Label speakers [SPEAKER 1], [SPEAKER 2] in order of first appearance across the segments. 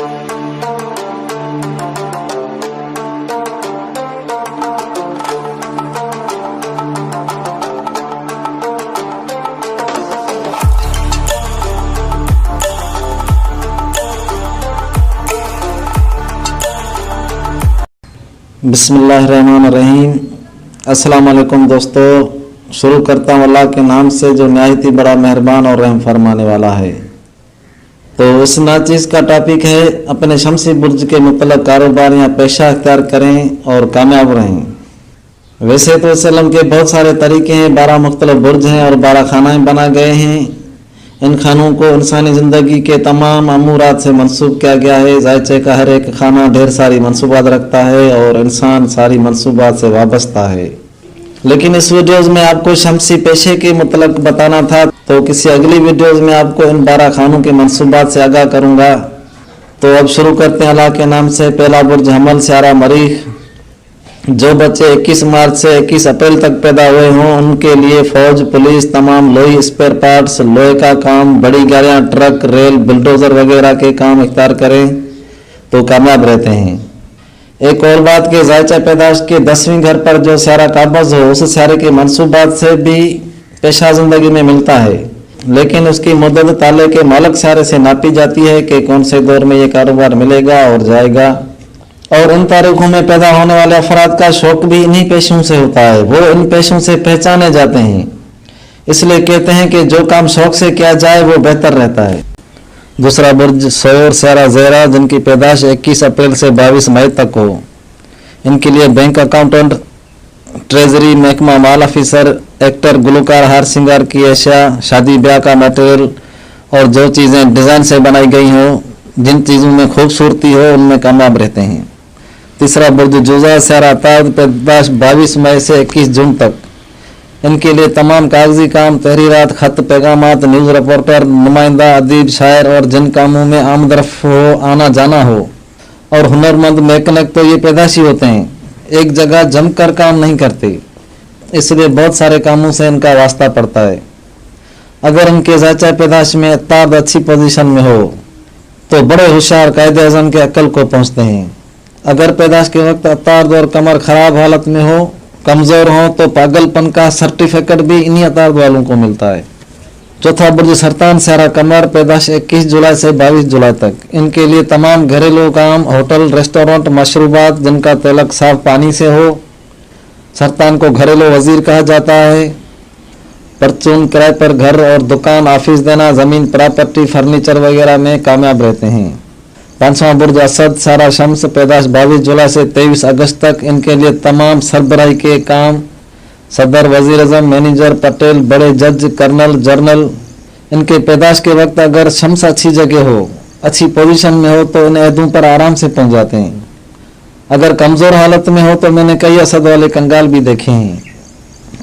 [SPEAKER 1] बिस्मिल्लाहिर्रहमानिर्रहीम। अस्सलाम वालेकुम दोस्तों, शुरू करता हूँ अल्लाह के नाम से जो निहायत ही बड़ा मेहरबान और रहम फरमाने वाला है। तो इस नाचीज़ का टॉपिक है अपने शमसी बुर्ज के मुतल्लक कारोबार या पेशा इख्तियार करें और कामयाब रहें। वैसे तो इस्लाम के बहुत सारे तरीके हैं, 12 मुख्तलिफ बुर्ज हैं और 12 खानाएँ बना गए हैं। इन खानों को इंसानी ज़िंदगी के तमाम अमूरात से मंसूब किया गया है। जायचे का हर एक खाना ढेर सारी मंसूबात रखता है और इंसान सारी मंसूबात से वाबस्ता है। लेकिन इस वीडियोज़ में आपको शमसी पेशे के मुतल्लक बताना था, तो किसी अगली वीडियोज़ में आपको इन 12 खानों के मंसूबात से आगाह करूँगा। तो अब शुरू करते हैं अल्लाह के नाम से। पहला बुर्ज हमल स्यारा मरीख। जो बच्चे 21 मार्च से 21 अप्रैल तक पैदा हुए हों उनके लिए फौज, पुलिस, तमाम लोही स्पेयर पार्ट्स, लोहे का काम, बड़ी गाड़ियां, ट्रक, रेल, बुलडोज़र वगैरह के काम इख्तियार करें तो कामयाब रहते हैं। एक और बात कि जायचा पैदाश के 10वीं घर पर जो स्यारा काबज़ हो उस स्यारे के मनसूबात से भी पेशा ज़िंदगी में मिलता है, लेकिन उसकी मुद्दत ताले के मालक स्यारे से नापी जाती है कि कौन से दौर में ये कारोबार मिलेगा और जाएगा। और इन तारीखों में पैदा होने वाले अफराद का शौक भी इन्हीं पेशों से होता है, वो इन पेशों से पहचाने जाते हैं। इसलिए कहते हैं कि जो काम शौक से किया जाए वो बेहतर रहता है। दूसरा बुर्ज सौर स्यारा ज़ेरा, जिनकी पैदाश 21 अप्रैल से 22 मई तक हो। इनके लिए बैंक अकाउंटेंट, ट्रेजरी महकमा, माल ऑफिसर, एक्टर, गुलकार, हार सिंगार की अशिया, शादी ब्याह का मटेरियल और जो चीज़ें डिज़ाइन से बनाई गई हों, जिन चीज़ों में खूबसूरती हो उनमें कामयाब रहते हैं। तीसरा बुर्ज जुज़ा स्यारा ताद, पैदाश 22 मई से 21 जून तक। इनके लिए तमाम कागजी काम, तहरीरात, खत, पैगामात, न्यूज़ रिपोर्टर, नुमाइंदा, अदीब, शायर और जिन कामों में आमदरफ हो, आना जाना हो और हुनरमंद मैकेनिक तो ये पैदाशी होते हैं, एक जगह जमकर काम नहीं करते, इसलिए बहुत सारे कामों से इनका वास्ता पड़ता है। अगर इनके जायचा पैदाश में ताद अच्छी पोजीशन में हो तो बड़े होशियार कायदे आज़म के अक्ल को पहुँचते हैं। अगर पैदाश के वक्त अतार्द और कमर खराब हालत में हो, कमज़ोर हो, तो पागलपन का सर्टिफिकेट भी इन्हीं अतार्द वालों को मिलता है। चौथा बुर्ज सरतान स्यारा कमर, पैदाश 21 जुलाई से 22 जुलाई तक। इनके लिए तमाम घरेलू काम, होटल, रेस्टोरेंट, मशरूबात जिनका तलक साफ पानी से हो। सरतान को घरेलू वजीर कहा जाता है। परचून, किराए पर घर और दुकान, ऑफिस देना, ज़मीन, प्रॉपर्टी, फर्नीचर वगैरह में कामयाब रहते हैं। पांचवा बुर्ज असद स्यारा शम्स, पैदाश 22 जुलाई से 23 अगस्त तक। इनके लिए तमाम सरबराही के काम, सदर, वजीर आज़म, मैनेजर, पटेल, बड़े जज, कर्नल, जर्नल। इनके पैदाश के वक्त अगर शम्स अच्छी जगह हो, अच्छी पोजीशन में हो तो इन अहदों पर आराम से पहुंच जाते हैं। अगर कमज़ोर हालत में हो तो मैंने कई असद वाले कंगाल भी देखे हैं।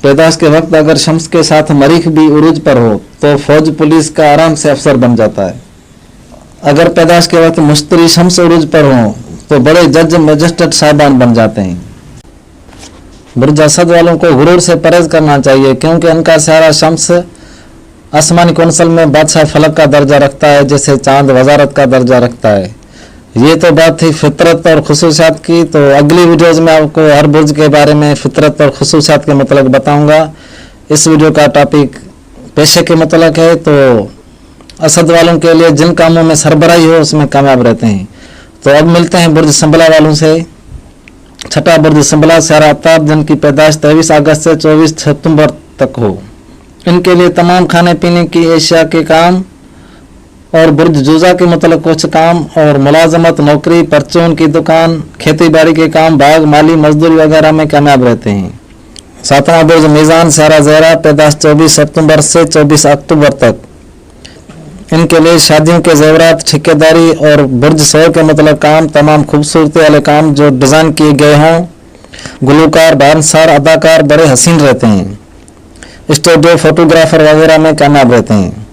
[SPEAKER 1] पैदाश के वक्त अगर शम्स के साथ मरीख भी उरूज पर हो तो फौज, पुलिस का आराम से अफसर बन जाता है। अगर पैदाश के वक्त मुश्तरी शम्स उरूज पर हो तो बड़े जज, मजिस्ट्रेट साहबान बन जाते हैं। बुर्ज असद वालों को गुरूर से परहेज करना चाहिए, क्योंकि इनका स्यारा शम्स आसमानी कौंसल में बादशाह फलक का दर्जा रखता है, जैसे चांद वजारत का दर्जा रखता है। ये तो बात थी फितरत और खुसूसियात की। तो अगली वीडियोज़ में आपको हर बुर्ज के बारे में फितरत और खुसूसियात के मतलब बताऊंगा। इस वीडियो का टॉपिक पेशे के मतलब है। तो असद वालों के लिए जिन कामों में सरबराही हो उसमें कामयाब रहते हैं। तो अब मिलते हैं बुर्ज संबला वालों से। छठा बुर्ज संबला स्यारा ताब, जिनकी पैदाश 23 अगस्त से 24 सितंबर तक हो। इनके लिए तमाम खाने पीने की एशिया के काम और बुर्ज जुज़ा के मतलब कुछ काम और मुलाजमत, नौकरी, परचून की दुकान, खेती बाड़ी के काम, बाग, माली मजदूरी वगैरह में कामयाब रहते हैं। सातवां बुर्ज मीज़ान स्यारा ज़ेरा, पैदाश 24 सितंबर से 24 अक्टूबर तक। इनके लिए शादियों के जेवरात, ठेकेदारी और बुर्ज सौ के मतलब काम, तमाम खूबसूरती वाले काम जो डिज़ाइन किए गए हों। गुलकार, डांसर, अदाकार बड़े हसीन रहते हैं। स्टूडियो, फोटोग्राफर वगैरह में कामयाब रहते हैं।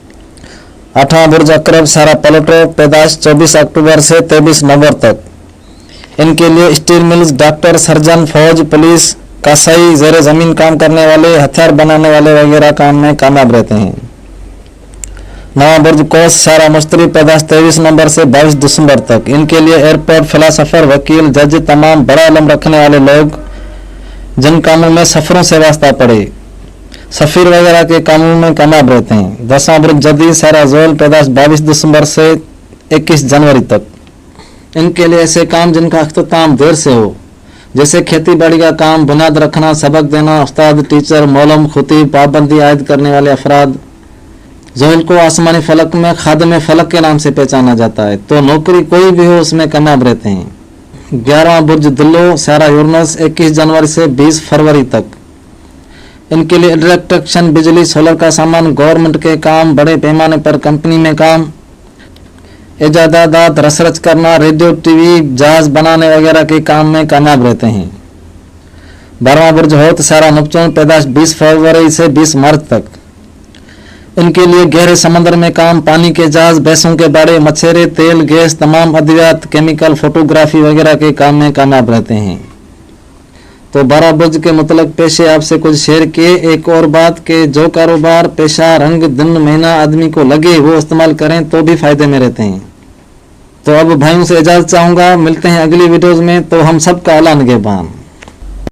[SPEAKER 1] आठवां बुर्ज अकरब स्यारा पलटो, पैदाश 24 अक्टूबर से 23 नवंबर तक। इनके लिए स्टील मिल्स, डॉक्टर, सर्जन, फौज, पुलिस, कसाई, ज़ेरे ज़मीन काम करने वाले, हथियार बनाने वाले वगैरह काम में कामयाब रहते हैं। नवा बुर्ज कोस सारा मुश्तरी पैदाश 23 नवंबर से 22 दिसंबर तक। इनके लिए एयरपोर्ट, फिलासफर, वकील, जज, तमाम बड़ा इल्म रखने वाले लोग जिन कामों में सफ़रों से वास्ता पड़े, सफ़ीर वगैरह के कामों में कामयाब रहते हैं। 10वां बुर्ज जदीद सारा जोल पैदाश 22 दिसंबर से 21 जनवरी तक। इनके लिए ऐसे काम जिनका अख्ताम देर से हो, जैसे खेती बाड़ी का काम, बुनियाद रखना, सबक देना, उस्ताद, टीचर, मौलम, खुतीब, पाबंदी आयद करने वाले अफराद। जोहल को आसमानी फलक में खादम फलक के नाम से पहचाना जाता है, तो नौकरी कोई भी हो उसमें कामयाब रहते हैं। 11वां बुर्ज दिल्लो सारा यूरनस 21 जनवरी से 20 फरवरी तक। इनके लिए इलेक्ट्रिशियन, बिजली, सोलर का सामान, गवर्नमेंट के काम, बड़े पैमाने पर कंपनी में काम, इजादात, रिसर्च करना, रेडियो, टीवी, जहाज बनाने वगैरह के काम में कामयाब रहते हैं। 12वां बुर्ज होत सारा नपचून पैदाश 20 फरवरी से 20 मार्च तक। इनके लिए गहरे समंदर में काम, पानी के जहाज, भैंसों के बाड़े, मछेरे, तेल, गैस, तमाम अद्वियात, केमिकल, फोटोग्राफी वगैरह के काम में कामयाब रहते हैं। तो 12 बुर्ज के मुतलक पेशे आपसे कुछ शेयर किए। एक और बात कि जो कारोबार, पेशा, रंग, दिन, महीना आदमी को लगे वो इस्तेमाल करें तो भी फायदे में रहते हैं। तो अब भाइयों से इजाज़त चाहूँगा, मिलते हैं अगली वीडियोज़ में। तो हम सब का अल्लाह निगहबान।